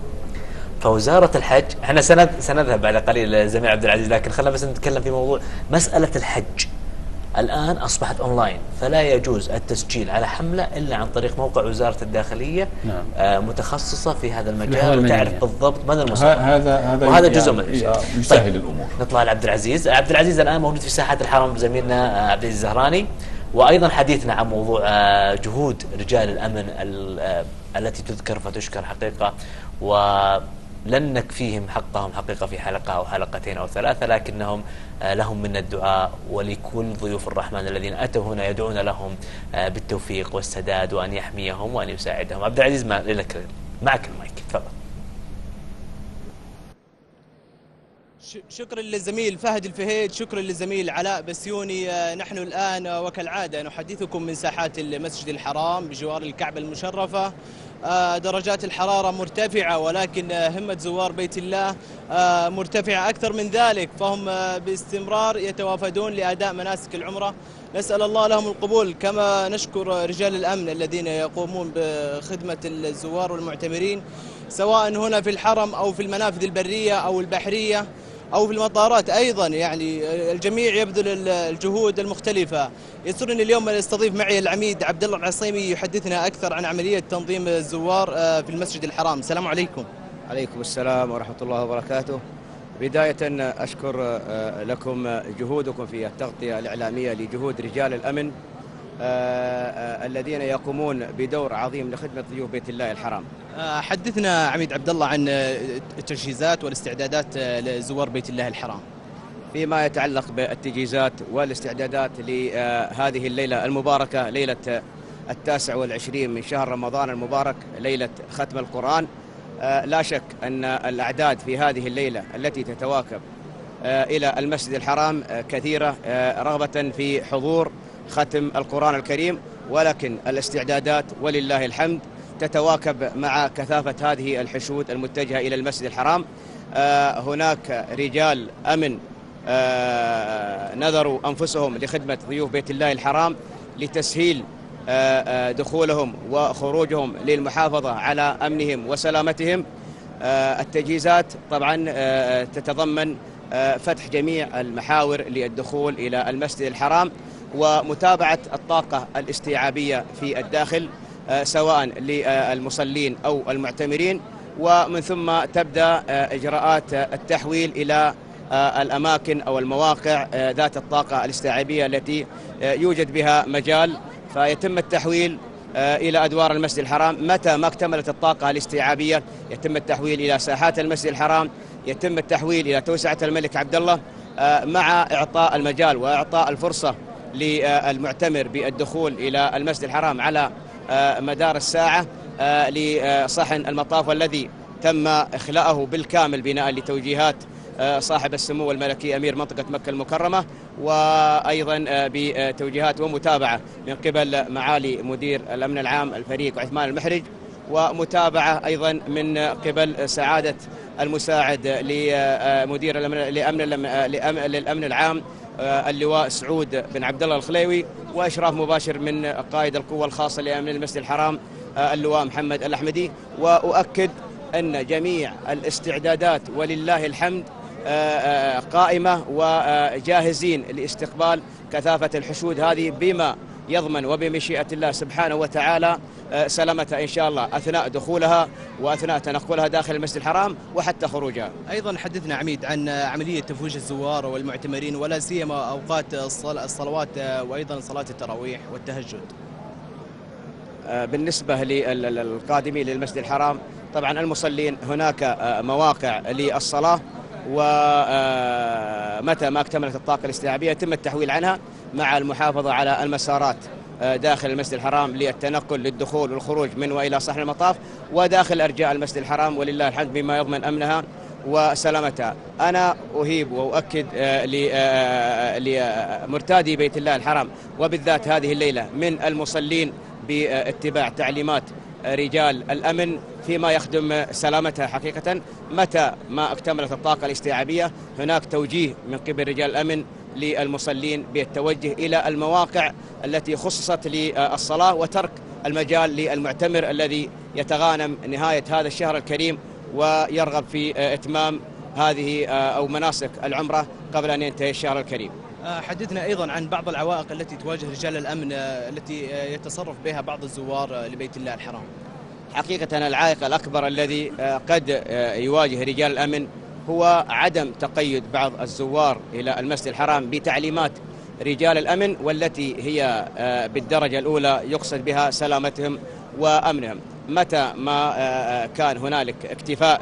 B: فوزارة الحج احنا سنذهب بعد قليل الزميل عبد العزيز، لكن خلينا بس نتكلم في موضوع مسألة الحج. الآن أصبحت أونلاين، فلا يجوز التسجيل على حملة إلا عن طريق موقع وزارة الداخلية. نعم. متخصصة في هذا المجال وتعرف بالضبط من المصاب. وهذا جزء من
A: يسهل الأمور.
B: نطلع لعبد العزيز. عبد العزيز الآن موجود في ساحات الحرم زميلنا عبد العزيز الزهراني، وأيضا حديثنا عن موضوع جهود رجال الأمن التي تذكر فتشكر حقيقة، ولن نكفيهم حقهم حقيقة في حلقة أو حلقتين أو ثلاثة، لكنهم لهم منا الدعاء، ولكل ضيوف الرحمن الذين أتوا هنا يدعون لهم بالتوفيق والسداد، وأن يحميهم وأن يساعدهم. عبد العزيز معك المايك، تفضل.
D: شكرا للزميل فهد الفهيد، شكرا للزميل علاء بسيوني. نحن الآن وكالعادة نحدثكم من ساحات المسجد الحرام بجوار الكعبة المشرفة. درجات الحرارة مرتفعة، ولكن همة زوار بيت الله مرتفعة أكثر من ذلك، فهم باستمرار يتوافدون لأداء مناسك العمرة. نسأل الله لهم القبول، كما نشكر رجال الأمن الذين يقومون بخدمة الزوار والمعتمرين سواء هنا في الحرم أو في المنافذ البرية أو البحرية أو في المطارات أيضا. يعني الجميع يبذل الجهود المختلفة. يسرني اليوم أن استضيف معي العميد عبد الله العصيمي يحدثنا أكثر عن عملية تنظيم الزوار في المسجد الحرام. السلام عليكم.
E: عليكم السلام ورحمة الله وبركاته. بداية أشكر لكم جهودكم في التغطية الإعلامية لجهود رجال الأمن الذين يقومون بدور عظيم لخدمة ضيوف بيت الله الحرام.
D: حدثنا عميد عبد الله عن التجهيزات والاستعدادات لزوار بيت الله الحرام.
E: فيما يتعلق بالتجهيزات والاستعدادات لهذه الليلة المباركة، ليلة 29 من شهر رمضان المبارك، ليلة ختم القرآن، لا شك أن الأعداد في هذه الليلة التي تتواكب إلى المسجد الحرام كثيرة رغبة في حضور ختم القرآن الكريم، ولكن الاستعدادات ولله الحمد تتواكب مع كثافة هذه الحشود المتجهة إلى المسجد الحرام. هناك رجال أمن نذروا أنفسهم لخدمة ضيوف بيت الله الحرام لتسهيل دخولهم وخروجهم للمحافظة على أمنهم وسلامتهم. التجهيزات طبعا تتضمن فتح جميع المحاور للدخول إلى المسجد الحرام ومتابعة الطاقة الاستيعابية في الداخل سواء للمصلين أو المعتمرين، ومن ثم تبدأ إجراءات التحويل إلى الأماكن أو المواقع ذات الطاقة الاستيعابية التي يوجد بها مجال، فيتم التحويل إلى أدوار المسجد الحرام. متى ما اكتملت الطاقة الاستيعابية يتم التحويل إلى ساحات المسجد الحرام، يتم التحويل إلى توسعة الملك عبد الله، مع إعطاء المجال وإعطاء الفرصة للمعتمر بالدخول إلى المسجد الحرام على مدار الساعة لصحن المطاف، والذي تم إخلاءه بالكامل بناء لتوجيهات صاحب السمو الملكي أمير منطقة مكة المكرمة، وأيضا بتوجيهات ومتابعة من قبل معالي مدير الأمن العام الفريق عثمان المحرج، ومتابعة أيضا من قبل سعادة المساعد لمدير للأمن العام اللواء سعود بن عبد الله الخليوي، وإشراف مباشر من قائد القوة الخاصة لأمن المسجد الحرام اللواء محمد الأحمدي. وأؤكد أن جميع الاستعدادات ولله الحمد قائمة وجاهزين لاستقبال كثافة الحشود هذه، بما يضمن وبمشيئة الله سبحانه وتعالى سلامتها إن شاء الله أثناء دخولها وأثناء تنقلها داخل المسجد الحرام وحتى خروجها.
D: أيضا حدثنا عميد عن عملية تفويج الزوار والمعتمرين، ولا سيما أوقات الصلوات وأيضا صلاة التراويح والتهجد.
E: بالنسبة للقادمين للمسجد الحرام، طبعا المصلين هناك مواقع للصلاة، ومتى ما اكتملت الطاقة الاستيعابية يتم التحويل عنها مع المحافظة على المسارات داخل المسجد الحرام للتنقل للدخول والخروج من وإلى صحن المطاف وداخل أرجاء المسجد الحرام ولله الحمد بما يضمن أمنها وسلامتها. أنا أهيب وأؤكد لمرتادي بيت الله الحرام وبالذات هذه الليلة من المصلين باتباع تعليمات رجال الأمن فيما يخدم سلامتها حقيقة. متى ما اكتملت الطاقة الاستيعابية هناك توجيه من قبل رجال الأمن للمصلين بالتوجه إلى المواقع التي خصصت للصلاة، وترك المجال للمعتمر الذي يتغانم نهاية هذا الشهر الكريم ويرغب في إتمام هذه أو مناسك العمرة قبل أن ينتهي الشهر الكريم.
D: حدثنا أيضا عن بعض العوائق التي تواجه رجال الأمن التي يتصرف بها بعض الزوار لبيت الله الحرام.
E: حقيقة العائق الأكبر الذي قد يواجه رجال الأمن هو عدم تقيد بعض الزوار إلى المسجد الحرام بتعليمات رجال الأمن، والتي هي بالدرجة الأولى يقصد بها سلامتهم وأمنهم. متى ما كان هنالك اكتفاء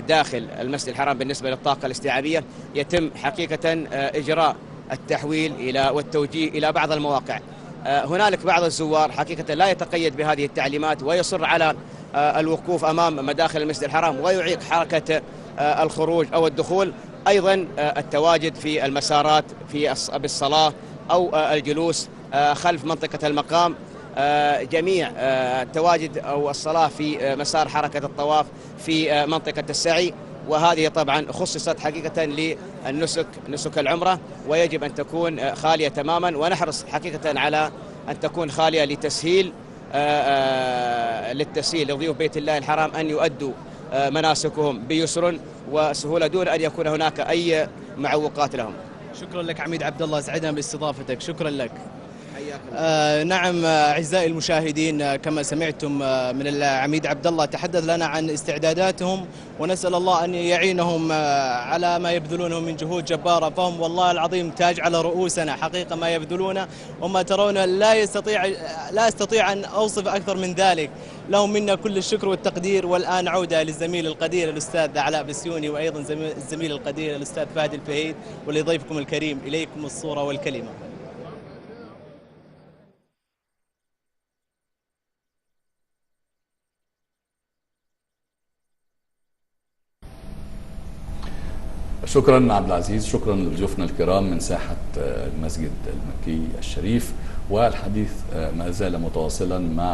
E: داخل المسجد الحرام بالنسبة للطاقة الاستيعابية، يتم حقيقة إجراء التحويل والتوجيه إلى بعض المواقع. هنالك بعض الزوار حقيقة لا يتقيد بهذه التعليمات ويصر على الوقوف أمام مداخل المسجد الحرام ويعيق حركة الخروج أو الدخول. أيضا التواجد في المسارات بالصلاة أو الجلوس خلف منطقة المقام، جميع التواجد أو الصلاة في مسار حركة الطواف في منطقة السعي، وهذه طبعا خصصت حقيقة للنسك، نسك العمرة، ويجب أن تكون خالية تماما، ونحرص حقيقة على أن تكون خالية للتسهيل لضيوف بيت الله الحرام أن يؤدوا مناسكهم بيسر وسهولة دون أن يكون هناك أي معوقات لهم.
D: شكرا لك عميد عبد الله، سعدنا باستضافتك، شكرا لك. نعم أعزائي المشاهدين، كما سمعتم من العميد عبد الله تحدث لنا عن استعداداتهم، ونسأل الله أن يعينهم على ما يبذلونه من جهود جبارة، فهم والله العظيم تاج على رؤوسنا حقيقة ما يبذلونه، وما ترون لا أستطيع أن أوصف أكثر من ذلك. لهم منا كل الشكر والتقدير. والآن عودة للزميل القدير الأستاذ علاء بسيوني، وأيضا الزميل القدير الأستاذ فهد الفهيد، ولضيفكم الكريم إليكم الصورة والكلمة.
A: شكرا عبد العزيز، شكرا لضيوفنا الكرام من ساحة المسجد المكي الشريف. والحديث ما زال متواصلا مع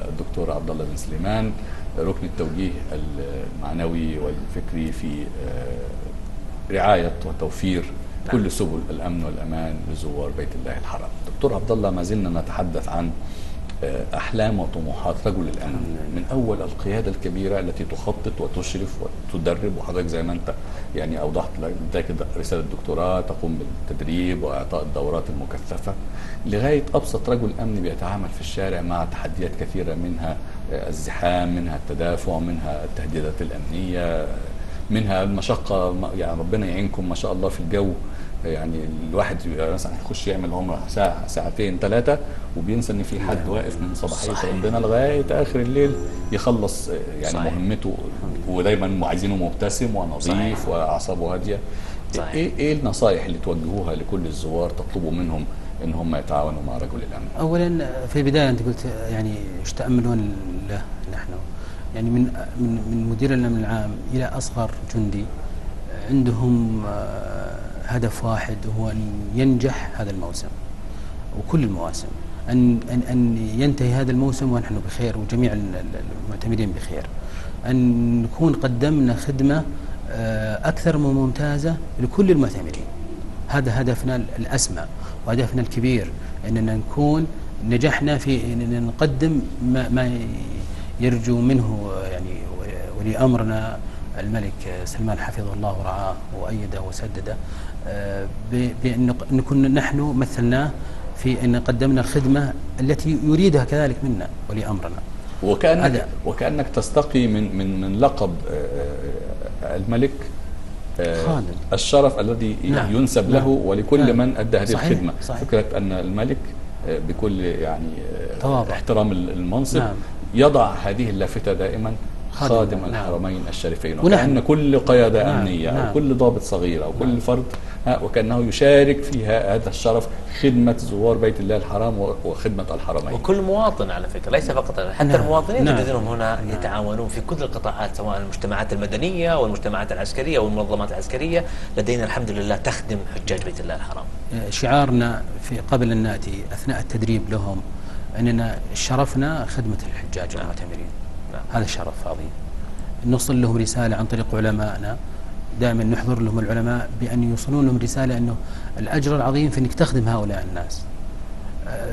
A: الدكتور عبد الله بن سليمان، ركن التوجيه المعنوي والفكري في رعاية وتوفير كل سبل الأمن والأمان لزوار بيت الله الحرام. دكتور عبد الله، ما زلنا نتحدث عن أحلام وطموحات رجل الأمن، من أول القيادة الكبيرة التي تخطط وتشرف وتدرب، وحضرتك زي ما أنت يعني أوضحت لك رسالة الدكتوراه تقوم بالتدريب وإعطاء الدورات المكثفة، لغاية أبسط رجل أمن بيتعامل في الشارع مع تحديات كثيرة، منها الزحام، منها التدافع، منها التهديدات الأمنية، منها المشقة. يعني ربنا يعينكم ما شاء الله في الجو، يعني الواحد مثلا يخش يعمل عمره ساعة ساعتين ثلاثة وبينسى ان في حد واقف من صباحية ربنا لغاية اخر الليل يخلص يعني صحيح. مهمته، ودايما عايزينه مبتسم ونظيف واعصابه هادية. ايه النصائح اللي توجهوها لكل الزوار تطلبوا منهم ان هم يتعاونوا مع رجل الامن؟
C: اولا في البداية انت قلت يعني ايش تأملون له نحن، يعني من مدير الامن العام الى اصغر جندي عندهم هدف واحد، هو أن ينجح هذا الموسم وكل المواسم، أن ينتهي هذا الموسم ونحن بخير وجميع المعتمدين بخير، أن نكون قدمنا خدمة أكثر من ممتازة لكل المعتمدين. هذا هدفنا الأسمى وهدفنا الكبير، أننا نكون نجحنا في أن نقدم ما يرجو منه يعني ولي أمرنا الملك سلمان حفظه الله ورعاه وأيده وسدده، بأن نكون نحن مثلناه في أن قدمنا الخدمة التي يريدها كذلك منا ولي أمرنا.
A: وكأنك تستقي من لقب الملك
C: خادم
A: الشرف الذي ينسب له ولكل من أدى هذه الخدمة.
C: صحيح.
A: فكرة أن الملك بكل يعني
C: طبعا.
A: احترام المنصب يضع هذه اللافتة دائما خادم الحرمين الشريفين، وكأن كل قيادة أمنية أو كل ضابط صغير أو كل فرد وكأنه يشارك في هذا الشرف، خدمة زوار بيت الله الحرام وخدمة الحرمين.
B: وكل مواطن على فكرة، ليس فقط حتى المواطنين تجدونهم هنا يتعاونون في كل القطاعات، سواء المجتمعات المدنية والمجتمعات العسكرية والمنظمات العسكرية. لدينا الحمد لله تخدم حجاج بيت الله الحرام.
C: شعارنا في قبل أن نأتي أثناء التدريب لهم أننا شرفنا خدمة الحجاج والمعتمرين. هذا شرف عظيم. نوصل لهم رسالة عن طريق علمائنا، دائما نحضر لهم العلماء بأن يوصلون لهم رسالة أنه الأجر العظيم في أنك تخدم هؤلاء الناس.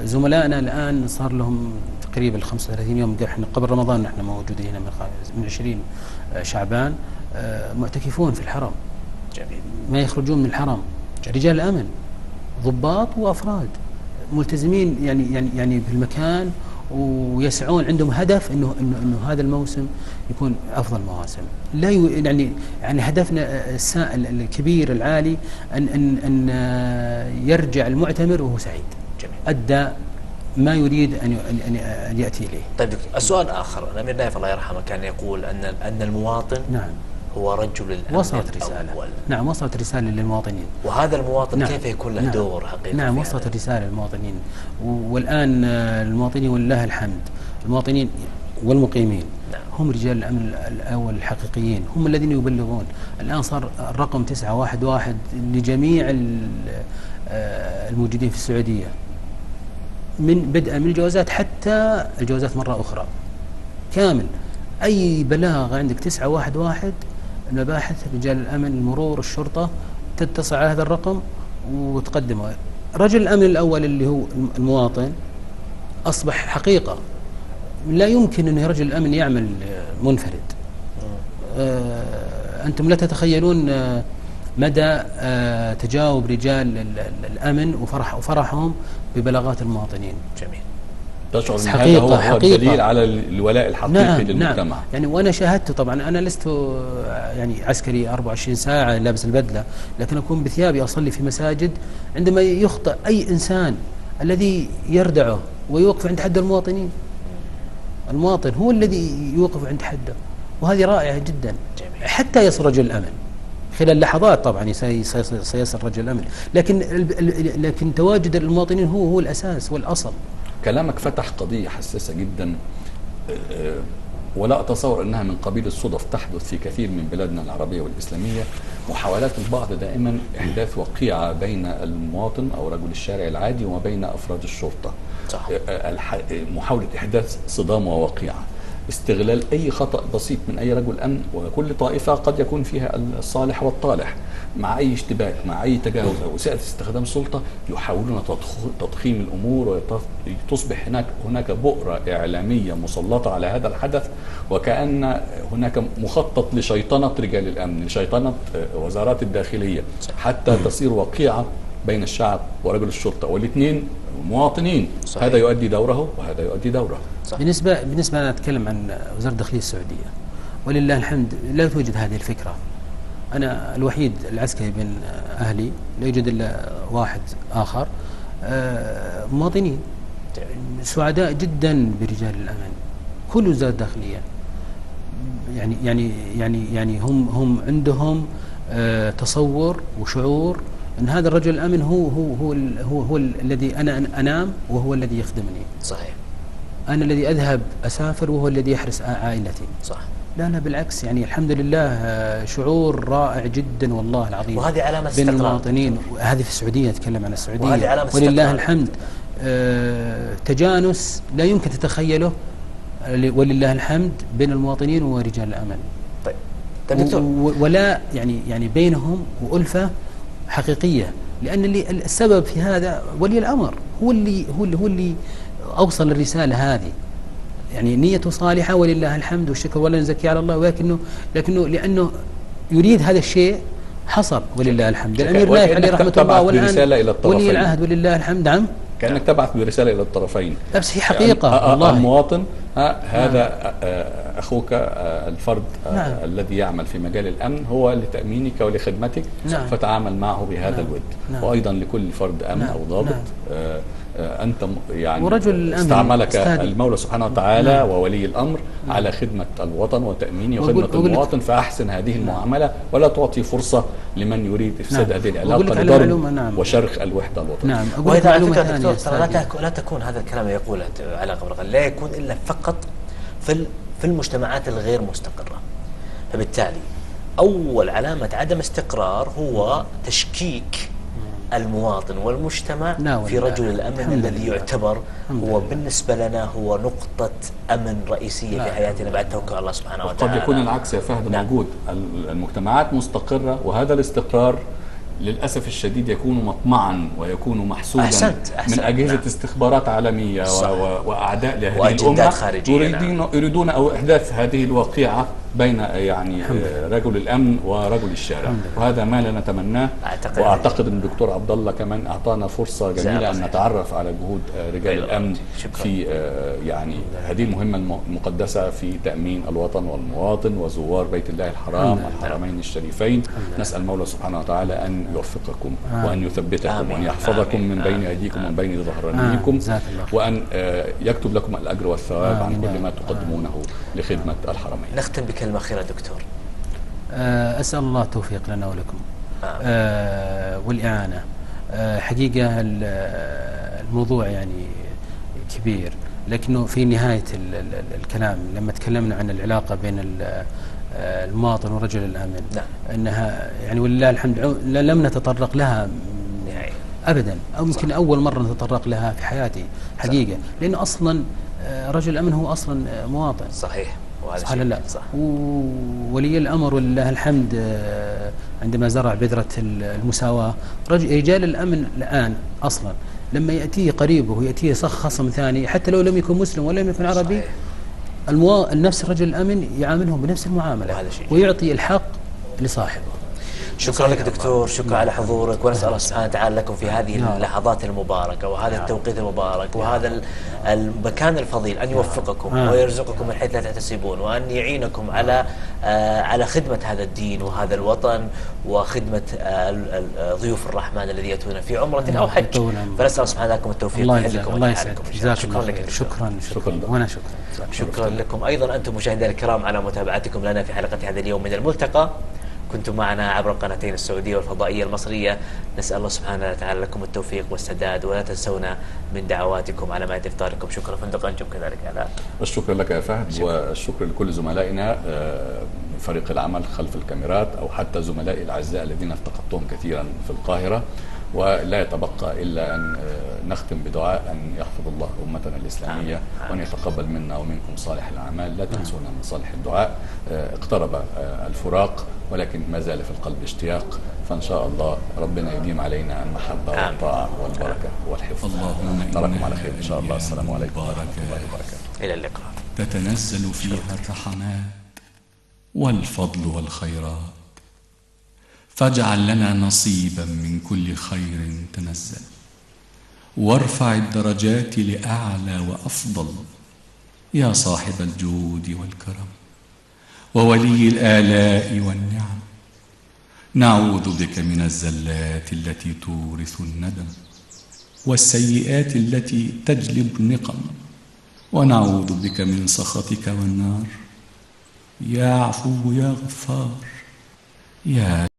C: زملائنا الآن صار لهم تقريبا 35 يوم، احنا قبل رمضان نحن موجودين هنا من 20 شعبان معتكفون في الحرم.
B: جميل.
C: ما يخرجون من الحرم. رجال الأمن ضباط وافراد ملتزمين يعني في المكان، ويسعون عندهم هدف انه هذا الموسم يكون افضل مواسم. لا يعني هدفنا الكبير العالي ان يرجع المعتمر وهو سعيد،
B: جميل.
C: ادى ما يريد ان ياتي اليه.
B: طيب دكتور، السؤال اخر، الامير نايف الله يرحمه كان يقول ان المواطن
C: نعم
B: هو رجل الامن
C: وصلت رسالة
B: الأول.
C: نعم وصلت رسالة للمواطنين،
B: وهذا المواطن
C: نعم
B: كيف يكون له
C: نعم
B: دور حقيقي؟
C: نعم وصلت الرسالة للمواطنين، والآن المواطنين ولله الحمد، المواطنين والمقيمين
B: نعم.
C: هم رجال الأمن الأول الحقيقيين، هم الذين يبلغون. الآن صار الرقم 911 لجميع الموجودين في السعودية، من بدءا من الجوازات حتى الجوازات مرة أخرى كامل. أي بلاغ عندك 911 المباحث، رجال الأمن، المرور، الشرطة، تتصل على هذا الرقم وتقدمه. رجل الأمن الأول اللي هو المواطن أصبح حقيقة، لا يمكن أن رجل الأمن يعمل منفرد. أنتم لا تتخيلون مدى تجاوب رجال الأمن وفرحهم ببلاغات المواطنين.
B: جميل.
A: تشعر ان هذا هو الدليل على الولاء الحقيقي للمجتمع.
C: نعم. يعني وانا شاهدت طبعا، انا لست يعني عسكري 24 ساعه لابس البدله، لكن اكون بثيابي اصلي في مساجد. عندما يخطئ اي انسان الذي يردعه ويوقف عند حد المواطنين، المواطن هو الذي يوقف عند حده، وهذه رائعه جدا.
B: جميل.
C: حتى يصل رجل الامن خلال لحظات، طبعا سيصل رجل الامن، لكن تواجد المواطنين هو الاساس والاصل.
A: كلامك فتح قضية حساسة جدا، ولا أتصور أنها من قبيل الصدف تحدث في كثير من بلادنا العربية والإسلامية. محاولات البعض دائما إحداث وقيعة بين المواطن أو رجل الشارع العادي وما بين أفراد الشرطة.
B: صح.
A: محاولة إحداث صدام ووقيعة، استغلال أي خطأ بسيط من أي رجل أمن، وكل طائفة قد يكون فيها الصالح والطالح، مع أي اشتباك، مع أي تجاوز أو إساءة استخدام السلطة، يحاولون تضخيم الأمور، وتصبح هناك بؤرة إعلامية مسلطة على هذا الحدث، وكأن هناك مخطط لشيطنة رجال الأمن، لشيطنة وزارات الداخلية، حتى تصير وقيعة بين الشعب ورجل الشرطة، والاثنين مواطنين. صحيح. هذا يؤدي دوره وهذا يؤدي دوره.
C: بالنسبة أنا أتكلم عن وزارة الداخلية السعودية، ولله الحمد لا توجد هذه الفكرة. أنا الوحيد العسكري بين أهلي، لا يوجد إلا واحد آخر. مواطنين سعداء جدا برجال الأمن، كل وزارة الداخلية يعني هم عندهم تصور وشعور أن هذا الرجل الأمن هو الذي أنا أنام وهو الذي يخدمني.
B: صحيح.
C: أنا الذي أذهب أسافر وهو الذي يحرس عائلتي.
B: صح.
C: لا بالعكس، يعني الحمد لله شعور رائع جدا والله العظيم.
B: وهذه علامة
C: بين
B: استقرار.
C: المواطنين، وهذه في السعودية، أتكلم عن السعودية،
B: وهذه علامة
C: ولله
B: استقرار.
C: الحمد. تجانس لا يمكن تتخيله ولله الحمد بين المواطنين ورجال الأمن.
B: طيب دكتور،
C: ولا يعني بينهم وألفة حقيقية، لأن السبب في هذا ولي الأمر، هو اللي أوصل الرسالة هذه. يعني نيته صالحة ولله الحمد والشكر، ولا نزكي على الله، لكنه لأنه يريد هذا الشيء حصل ولله الحمد. الأمير نايف عليه رحمة الله، والآن ولي العهد ولله الحمد. نعم،
A: كأنك تبعث برسالة إلى الطرفين.
C: بس هي حقيقة والله.
A: المواطن هذا أخوك الفرد الذي يعمل في مجال الأمن هو لتأمينك ولخدمتك، فتعامل معه بهذا الود. وأيضا لكل فرد أمن أو ضابط أنت يعني استعملك المولى سبحانه وتعالى وولي الأمر على خدمة الوطن وتأمينه وخدمة المواطن، فأحسن هذه المعاملة، ولا تعطي فرصة لمن يريد إفساد هذه العلاقة لضرب وشرخ الوحدة الوطنية.
B: وإذا على فكرة دكتور، ترى لا تكون هذا الكلام يقوله علاقة بالغل، لا يكون إلا فقط في المجتمعات الغير مستقرة. فبالتالي أول علامة عدم استقرار هو تشكيك المواطن والمجتمع في رجل الأمن الذي يعتبر هو بالنسبة لنا هو نقطة أمن رئيسية في حياتنا بعد توكل الله سبحانه وتعالى.
A: قد يكون العكس يا فهد موجود، المجتمعات مستقرة، وهذا الاستقرار للأسف الشديد يكون مطمعا ويكون محسودا من أجهزة استخبارات عالمية وأعداء لهذه الأمة يريدون أو إحداث هذه الوقيعة بين يعني رجل الامن ورجل الشارع، وهذا ما لا نتمناه. واعتقد ان الدكتور عبد الله كمان اعطانا فرصه جميله ان نتعرف على جهود رجال الامن في يعني هذه المهمه المقدسه في تامين الوطن والمواطن وزوار بيت الله الحرام والحرمين الشريفين. نسال المولى سبحانه وتعالى ان يوفقكم وان يثبتكم وان يحفظكم من بين ايديكم ومن بين ظهرانيكم، وان يكتب لكم الاجر والثواب عن كل ما تقدمونه لخدمه الحرمين.
B: نختم بكلمة أخيرة دكتور.
C: أسأل الله التوفيق لنا ولكم والإعانة. حقيقة الموضوع يعني كبير، لكنه في نهاية الكلام لما تكلمنا عن العلاقة بين المواطن ورجل الأمن، أنها يعني ولله الحمد لم نتطرق لها أبدا، أو يمكن أول مرة نتطرق لها في حياتي حقيقة، لأن أصلا رجل الأمن هو أصلا مواطن.
B: صحيح.
C: صح لا صح. وولي الأمر ولله الحمد عندما زرع بذرة المساواة، رجال الأمن الآن أصلا لما يأتيه قريبه ويأتيه خصم ثاني حتى لو لم يكن مسلم ولا لم يكن عربي، نفس رجل الأمن يعاملهم بنفس المعاملة ويعطي الحق لصاحبه.
B: شكرا لك دكتور، شكرا على حضورك، ونسأل الله سبحانه وتعالى لكم في هذه اللحظات المباركة وهذا التوقيت المبارك وهذا المكان الفضيل أن يوفقكم ويرزقكم من حيث لا تحتسبون، وأن يعينكم على خدمة هذا الدين وهذا الوطن وخدمة ضيوف الرحمن الذي يأتون في عمرة أو حج. فنسأل الله سبحانه لكم التوفيق.
C: الله يسعدك.
B: شكرا لك.
C: شكرا. وأنا
B: شكرا لكم أيضا أنتم مشاهدينا الكرام على متابعتكم لنا في حلقة هذا اليوم من الملتقى. كنتم معنا عبر القناتين السعودية والفضائية المصرية. نسأل الله سبحانه وتعالى لكم التوفيق والسداد، ولا تنسونا من دعواتكم على مائدة إفطاركم. شكرا فندق أنجم كذلك على
A: الشكر لك يا فهد، والشكر لكل زملائنا من فريق العمل خلف الكاميرات، أو حتى زملائي الأعزاء الذين افتقدتهم كثيرا في القاهرة. ولا يتبقى إلا أن نختم بدعاء أن يحفظ الله أمتنا الإسلامية وأن يتقبل منا ومنكم صالح الأعمال. لا تنسونا من صالح الدعاء. اقترب الفراق ولكن ما زال في القلب اشتياق، فإن شاء الله ربنا يديم علينا المحبة والطاعة والبركة والحفظ.
F: اللهم
A: نراكم على خير إن شاء الله. السلام عليكم ورحمة الله وبركاته.
B: إلى اللقاء.
F: تتنزل فيها الرحمات والفضل والخيرات، فاجعل لنا نصيبا من كل خير تنزل، وارفع الدرجات لأعلى وأفضل يا صاحب الجود والكرم وولي الآلاء والنعم. نعوذ بك من الزلات التي تورث الندم والسيئات التي تجلب النقم، ونعوذ بك من سخطك والنار. يا عفو يا غفار يا